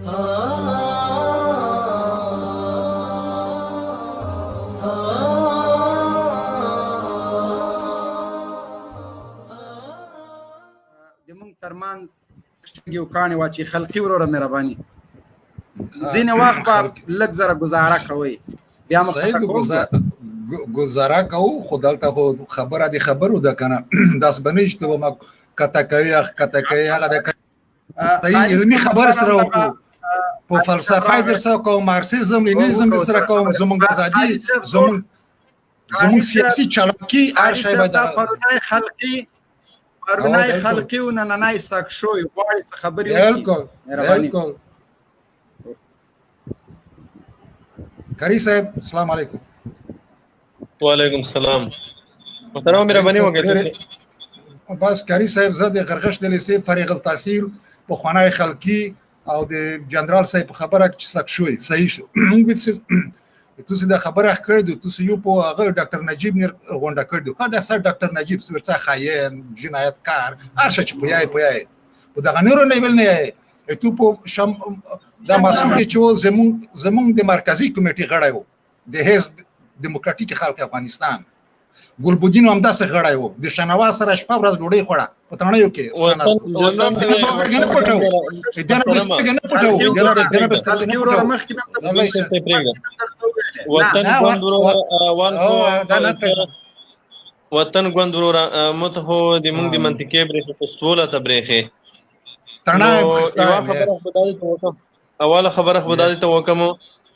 زموږ ترمنځ یو کاڼي واچي خلقي وروره مهرباني ځینې وخت به لږ زره ګزاره کوئ بیا گزاره کوو خو دلته خو خبره د خبرو ده که نه داسې به نه چې به کته کوي هغه د علمي خبرې سره وکړو په فلسفه در سره کوم مارکسیزم لینیزم در سره کوم زموږ ازادي زموږ سیاسي چالاکي هر شی به پرونی خلقي و نننی سک شوی غواړي څه خبرې وکړي قاري صاحب السلام علیکم وعلیکم السلام محترم مهرباني وکړئ بس قاري صاحب زه د غرغش د لیسې فارغ التحصیل په خوانای خلقي او د جنرال صاحب خبره چې سک شوی صحیح شو موږ تاسو دا خبره کړې ده تاسو یو په هغه ډاکټر نجیب نیر غونډه کړې ده دا سر ډاکټر نجیب ورڅ خاين جنایتکار ارشه چې پویای په دغه نورو لیول نه ته په شم دا مسؤل چې زموږ د مرکزی کمیټې غړی وو د حزب دیموکراتیک خلق افغانستان ګلبودین هم داسې غړی وو د شنواز سره شپه ورځ ډوډۍ خوړه په تڼیو کې وطن ګوند وروره موږ خو د موږ د منطقې برېښې پستوله ته برېښې اوله خبره خو دا ته وکم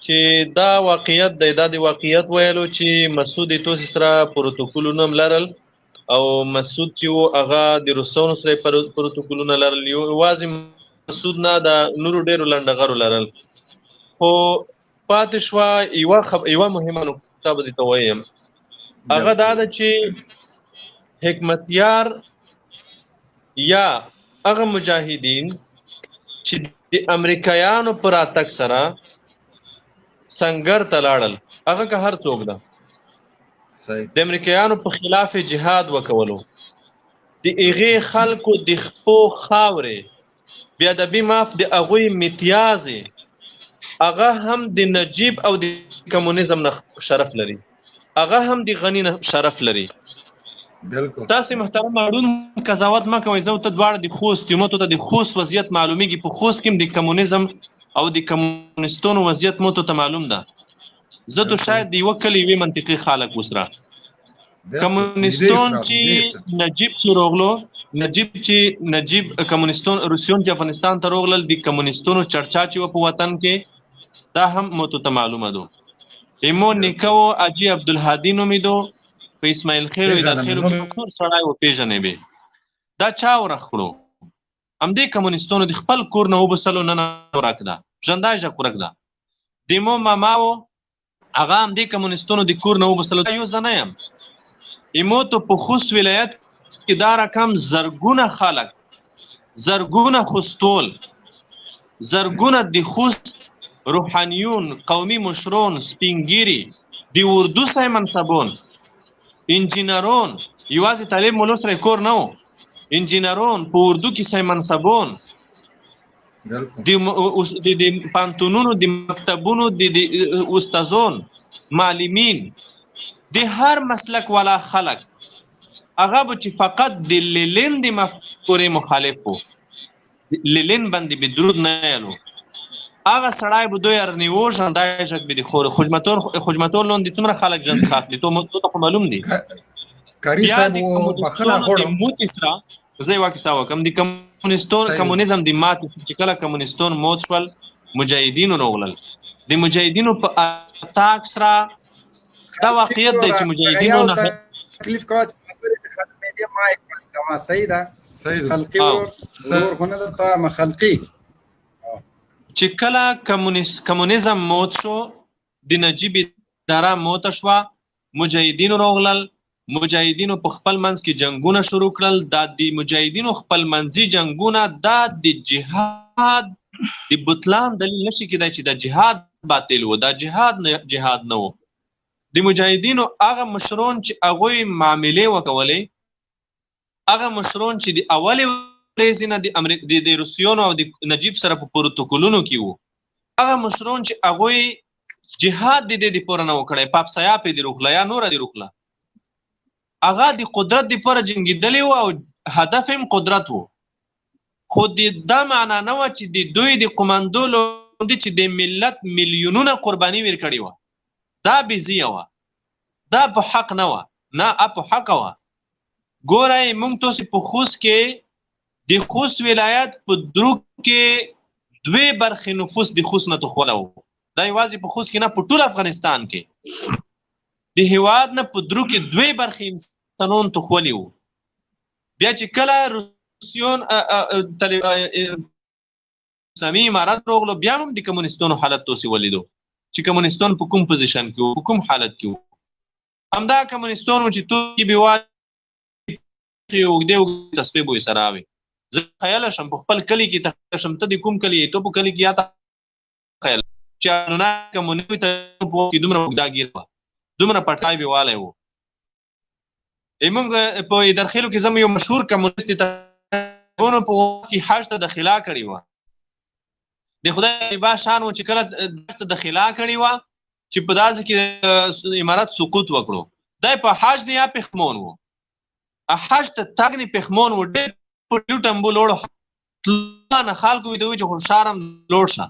چې دا واقعیت دی دا د واقعیت ویلو چې مسعود توسي سره پروتوکولونه لرل او مسعود چې هغه د روسونو سره پروتوکولونه لرل یوازې مسعود نه د نورو ډیرو لنډغرو لرل خو پاتې شوه یوه مهمه نقطه به درته وایم هغه دا ده چې حکمتیار یا هغه مجاهدین چې د امریکایانو پر راتګ سره سنگر ته لاړل هغه که هر څوک ده د امریکایانو په خلاف جهاد وکولو د هغې خلکو د خپو خاورې بیا د بی ماف د هغوی امتیازې هغه هم د نجیب او د کمونیزم نه شرف لري هغه هم د غني نه شرف لري تاسې محترم اړون قضاوت مه کوئ زه ته دواړه د خوست یو ته د خوست وضعیت معلومیږي په خوست کې هم د کمونیزم او د کمونیستونو وضعیت مو ته معلوم ده زه تو شاید د یوه کلي یوې منطقې خلک وسره کمونیستون چې نجیب چې روغلو نجیب کمونیستون روسیون چې افغانستان ته روغلل د کمونیستونو چرچا چې وه په وطن کې دا هم مو ته معلومه ده ایمو نیکه و اجي عبدالهادي نومیدو په اسماعیل خیل و ادار خیلو کې مشهور سړی وپېژنې به دا چا ورخ کړو همدې کمونیستونو د خپل کور نه وبسلو نه ورک ده ژندای ژک ورک ده دیمو ماماو هغه همدې کمونیستونو د کور نه وبسلو یو زه نه یم ایمو ته په خوست ولایت کې دا رقم زرګونه خلک زرګونه خوستول زرګونه د خوست روحانیون قومي مشرون سپینګیري د اردو سای منصبون انجینرون یوازې طالب مولو سره کور نه و انجینرون په اردو کې سای منصبون د پانتونونو د مکتبونو د استادون معلمین د هر مسلک والا خلک هغه به چې فقط د لینن د مفکورې مخالف و لینن باندې به درود نه یلو هغه سړی به دوی ارنیو ژندای ژک به د خوجمتون لون د څومره خلک ژند خاک دي ته خو معلوم دي بیا د کمونیستونو د موتې سره زه یوه کیسه وکړم د کمونیزم د ماتې چې کله کمونیستون موت شول مجاهدینو راغلل د مجاهدینو په اتاک سره دا واقعیت دی چې مجاهدینو نه تکلیف کوه چې خبرې د ختمېدې مایک باندې ما صحیح ده خلقي ورور خو نه درته ما خلقي چې کله کمونیزم موت شو د نجیب اداره موته شوه مجاهدینو راغلل مجاهدینو په خپل منځ کې جنګونه شروع کړل دا د مجاهدینو خپل منځي جنګونه دا د جهاد د بطلان دلیل نشي کېدای چې دا جهاد باطل و دا جهاد نه و د مجاهدینو هغه مشرون چې هغوی معاملې وکولې هغه مشرون چې د اولې پریزینه د روسیانو او د نجیب سره په پروتوکولونو کې وو هغه مشرون چې هغوی جهاد د دې دپاره نه وکړی پاپسیا پې د روغله یا نوره د روغله هغه د قدرت دپاره جنګېدلي وو او هدف هم قدرت وو خو دا معنا نه وه چې د دوی د قمندو لاندې چې د ملت میلیونونه قرباني ورکړې وه دا بېزیه وه دا په حق نه وه نه په حقه وه ګورئ موږ تاسې په خوست کې د خوست ولایت په دروک کې 2 برخې نفوس د خوست نه تخوله وو دا یوازې په خوست کې نه په ټول افغانستان کې د هېواد نه په دروک کې 2 برخې انسانان تخولي وو بیا چې کله روسیون اسلامي امارات راغلو بیا هم د کمونیستانو حالت تاسې ولیدو چې کمونیستان په کوم پوزیشن کې وو په کوم حالت کې وو همدا کمونیستان وو چې توکي بېوالې اوږدې تسبیح به یې سره وي زه خیاله شم په خپل کلي کې تخیله شم ته د کوم کلي یې ته په کلي کې یا تخیل چې قانونه کمونیستي ته په وخت کې دومره اوږده ګیر وه دومره پټای بېوالی وو موږ په درخیلو کې زموږ یو مشهور کمونیست تربونو په وخت کې حج ته داخله کړې وه د خدای با شان و چې کله ته داخله کړې وه چې په داسې کې امارت سقوط وکړو دی په حج نه یا پښمون و حج ته تګ نه پښمون و ډېر په ډېرو ټمبو لوړو نه خلکو ویده وي چې خوشحالم لوړ شه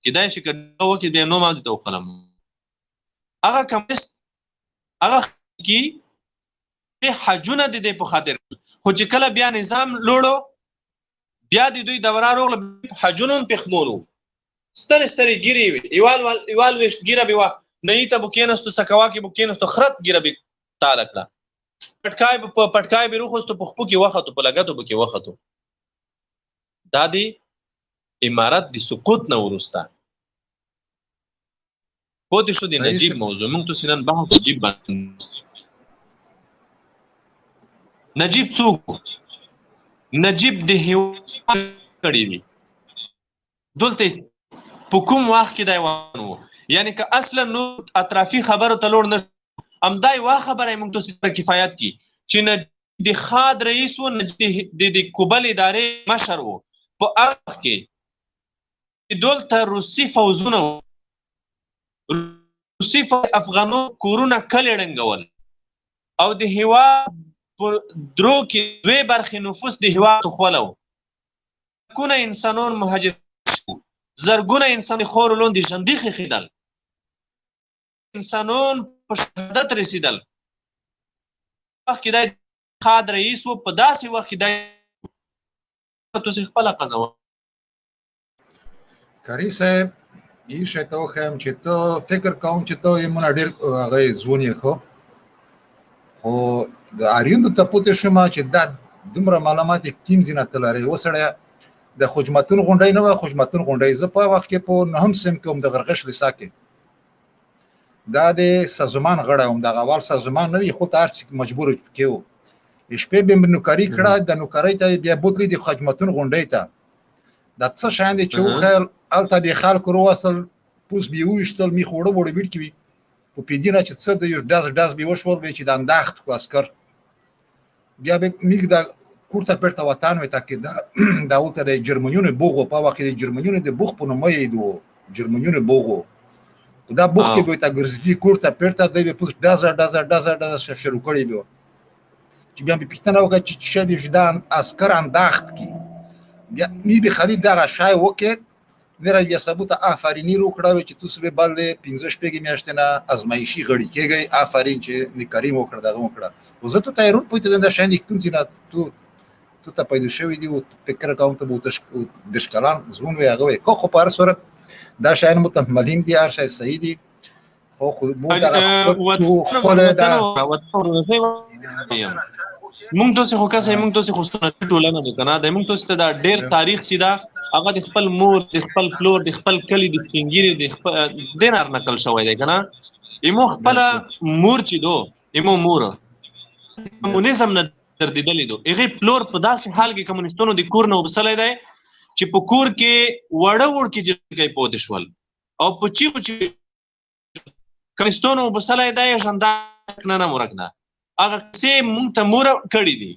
کیدای شي که دا وکړي بیا نوم هم درته وښلم هغه کمونیست هغه کې حجونه د دې په خاطر خو چې کله بیا نظام لوړو بیا د دوی دوره راغله حجونه هم پښمون وو سترې سترې ګیرې وې یوال ویشت ګیره به وه نهي ته به کېناستو سکوا کې به کېناستو خرت ګیره به تاله کړه پټکای به روخستو په خپو کې وختو په لګتو به کې وختو دا د امارت د سقوط نه وروسته پاتې شو د نجیب موضوع موږ تاسې نن بحث نجیب باندې نجیب څوک نجیب د هېواد کړی وي دلته په کوم وخت کې دی وان و یعنی که اصلا نور اطرافي خبرو ته لوړ نه همدا یوه خبره یې موږ تاسې ته کفایت کي چې نه د خاد رئیس و نه د کوبل ادارې مشر و په هغه وخت کې دلته روسي فوزونه و روسي افغانو کورونه کلې ړنګول او د هېواد په درو کې 2 برخې نفوس د هېواد تخوله و لکونه انسانان مهاجر شو زرګونه انسان د خاورو لاندې ژوندي ښخېدل انسانان په شهادت رسېدل وخت کې دی خاد رئیس و په داسې وخت کې دی تاسې خپله قضاوت قاري صاحب یو شی ته وښیم چې ته فکر کوم چې ته یې مونه ډېر هغه ځوان یې ښه خو د اریوندو ته پوتې شومه چې دا دومره معلومات یې کوم ځای نه ته لرې وسړیه د خجمتون غونډۍ نه وه خجمتون غونډۍ زه په وخت کې په 9 سیم کې وم د غرغش لیسا کې دا د سازمان غړی وم دغه اول سازمان نه وي خو ته هر څه مجبور کې و شپې به مې نوکري کړه د نوکرۍ ته بیا بوتلې د خجمتون غونډۍ ته دا څه شیان دي چې وخیل هلته بې خلکو راوستل پوس به یې وویشتل میخ وړه وړه بیډ کې وي په پیدي نه چې څه د یو ډز به یې وشول به چې د انداخت کو عسکر بیا به میږ د کورته پرته وطن وی تا کې دا ولته د جرمنیونو بوغ په وخت د جرمنیونو د بوغ په نوم یې دو جرمنیونو بوغ دا بوغ کې به تا ګرځي کورته پرته د به پوس ډز شروع کړی به چې بیا به پښتنه وکړي چې شې د عسكر انداخت کی بیا می به خرید دغه شای وکړي نره بیا ثبوت آفرینی رو کړو چې تاسو به بل 15 شپږ میاشتې نه ازمایشي غړي کېږي آفرین چې نکریم وکړه دغه وکړه زه ته تایرون پوهې ته دا شاین کوم چې تو ته پیدا شوی دی او فکر کوم ته بو د شکلان زون وی هغه خو په هر صورت دا شاین متحملین دي هر شای صحیح دي خو مو دا مونږ تاسو خو کاسه مونږ تاسو خو ستنه ټولنه ده کنه د مونږ تاسو ته دا ډیر تاریخ چې دا هغه د خپل مور د خپل فلور د خپل کلی د سپینګيري د دینار نقل شوی دی کنه ایمو خپل مور چې دو ایمو مور کمونیزم نه تردیدلې دو هغه فلور په داسې حال کې کمونیستانو د کور نه وبسلې دی چې په کور کې وړه وړ کې جګې پوت شول او په چی کمونیستانو وبسلې دی ژوند نه مرګ نه هغه څه مونږ ته مور کړی دي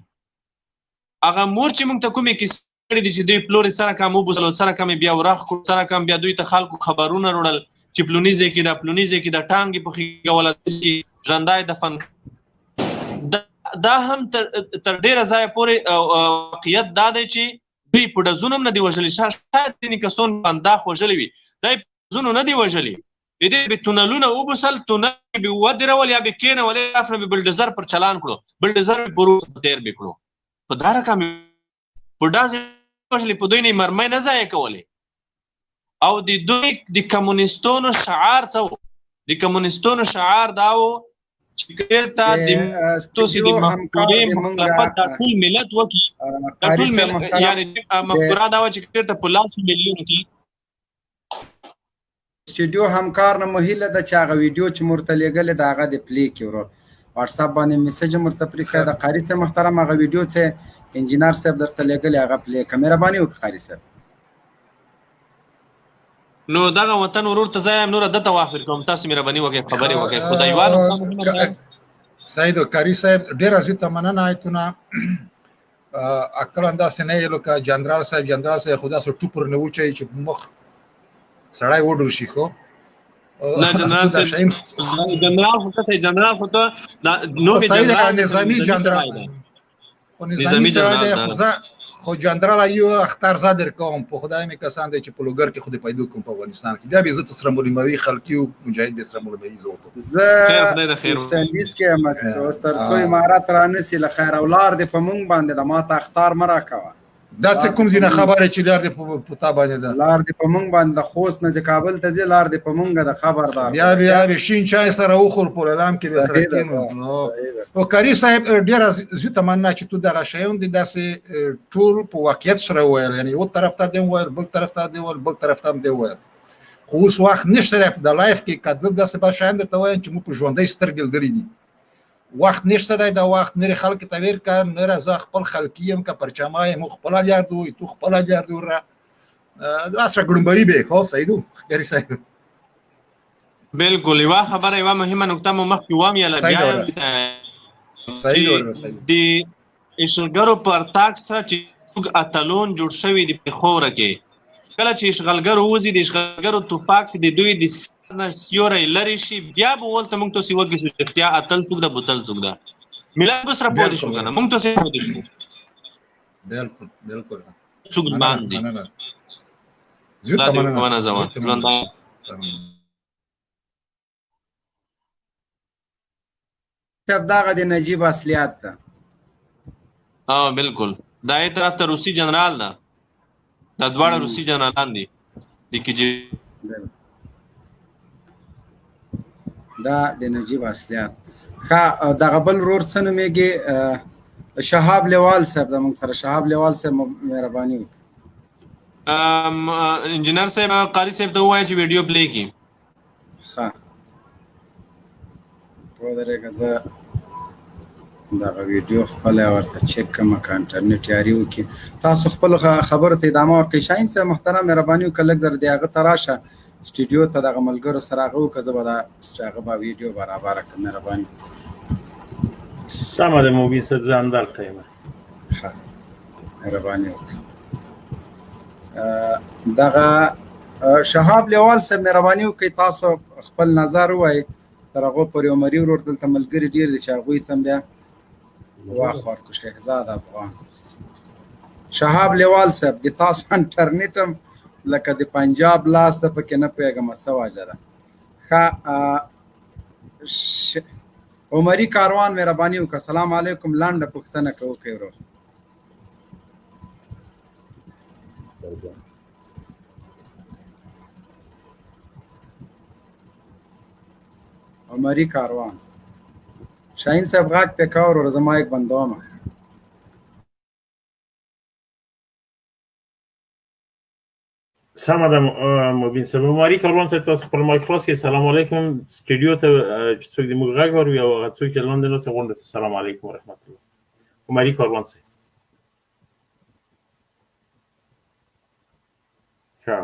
هغه مور چې موږ ته کومې کیسې کړې دي چې دوی پلور یې سره کم وبوسلو سره کم بیا وراخ کړو سره کم بیا دوی ته خلکو خبرونه وړل چې پلوني ځای کې دا پلوني ځای کې دا ټانګې پخېږوله ژرندای دفن دا هم تر ډېره ځایه پورې واقعیت دا دی چې دوی په ډزونو هم نه دي وژلي شاید ځینې کسان بنداخ وژلي وي دا یې په ډزونو نه دي وژلي د دې به تونلونه وبوسل تونل به ودرول یا به کېنول یا به بلډوزر پر چلان کړو بلډوزر به پر تیر به کړو په دا رقم په ډز وژلي په دوی نه مرمۍ نه ضایع کولې او د دوی د کمونیستانو شعار څه و د کمونیستانو شعار دا و چې کېرته د توسې د مفکورې مخالفت دا ټول ملت وکړي دا ټول ملت یعنې مفکوره دا و چې کېرته په لاسو میلیونو کې سټوډیو همکار نه مهیله ده چې هغه ویډیو چې مرته لېږلې د هغه د پلی کې ورور واتساپ باندې میسج مرته پرې کړی د قاري صاحب محترم هغه ویډیو چې انجینر صاحب درته لېږلې هغه پلی کړه مهرباني وکړه قاري صاحب نو دغه وطن ورور ته زه یم نوره دته واخر کوم تاسو مهرباني وکړئ خبرې وکړئ خدایوالو سعید او قاري صاحب ډېره زیاته مننه ایتونه اکرم داسې نه یې لکه جنرال صاحب خو داسې ټوپر نه وچوي چې مخ سړی وډر شي خو نه جنرال خو ته نومې نظامي جنرال خو نظامي جنرال خو جنرال ایو اختار صادر کوم په خدای مې کسان دی چې په لوګر کې خو دې پیدا کوم په افغانستان کې بیا به عزت سره مولوي خلکي او مجاهد سره مولوي زوته زه سندیس کې مستر سو امارات رانسی له خیر اولار دې په مونږ باندې د ما ته اختار مرا کوا دا څه کوم ځینه خبره چې لار دې په تا باندې ده لار دې په مونږ باندې د خوست نه کابل ته ځي لار دې په مونږ د خبردار بیا شین چای سره وخور په اعلان کې سره کېنو او قاری صاحب ډیر زیاته مننه چې تو دغه شیون دي داسې ټول په واقعیت سره وایي یعنی یو طرف ته دی وایي بل طرف ته دی وایي بل طرف ته دی وایي خو اوس وخت نشته په د لایف کې کده داسې بشاند ته وایي چې مو په ژوندۍ سترګل درې دي وخت نشته دی دا وخت نری خلک ته ویر کار نره ز خپل خلکیم که پرچمای مخ خپل یار دوی تو خپل یار دوی را واسره ګړمبري به خو سیدو قاری صاحب بالکل یو خبره یو مهمه نقطه مو مخکې وام یا لګیا د اشغالګرو پر تاک سره چې اتلون جوړ شوی دی په خوره کې کله چې اشغالګرو وځي د اشغالګرو توپاک د دوی د سیوري لري شي بیا به ولته موږ ته سی وګی چې بیا اتل څوک د بوتل څوک دا ملت به سره پوه شو کنه موږ ته څه پوه شو بالکل څوک باندې زیات مننه زما ژوند صاحب داغه د نجیب اصلیات ده بالکل دا یې طرف ته روسي جنرال ده دا دواړه روسي جنرالان دي د کیجی دا د نجیب اصلیات ښه دغه بل رور څه نومېږي شهاب لیوال صاحب د موږ سره شهاب لیوال صاحب مهرباني وکړي انجینر صاحب قاری صاحب ته ووایه چې ویډیو پلی کړي ښه ودرېږه زه دغه ویډیو خپله ورته چک کړم که انټرنیټ یاري وکړي تاسو خپلو خبرو ته ادامه ورکړئ شاهین صاحب محترم مهرباني وکړه لږ زر د هغه ته راشه سټوډیو ته دغه ملګرو سره هغه وکړه زه به دا هغه به ویډیو برابره کړم مهرباني سمه ده مبین صاحب زه همدلته یم ښه مهرباني وکړه دغه شهاب لیوال صاحب مهرباني وکړئ تاسو خپل نظر ووایئ تر هغو پورې عمري ورور دلته ملګري ډېر دي چې هغوی ته هم بیا واخ ورکړو شیخزاد افغان شهاب لیوال صاحب د تاسو انټرنیټ هم لکه د پنجاب لاس ده پکې نه پوهېږم څه وجه ده ښه عمري کاروان مهرباني وکړه السلام علیکم لنډه پوښتنه که وکړئ ورور عمري کاروان شاهین صاحب غاک پې کوه ورور زه مایک بندومه سمه ده مبین صاحب عمري کاروان صاحب تاسو خپل مایک خلاص کړئ سلام علیکم سټوډیو ته چې څوک د موږ غږ اوري او هغه څوک چې لندن اوسي غونډه ته سلام علیکم ورحمت الله عمري کاروان صاحب ښه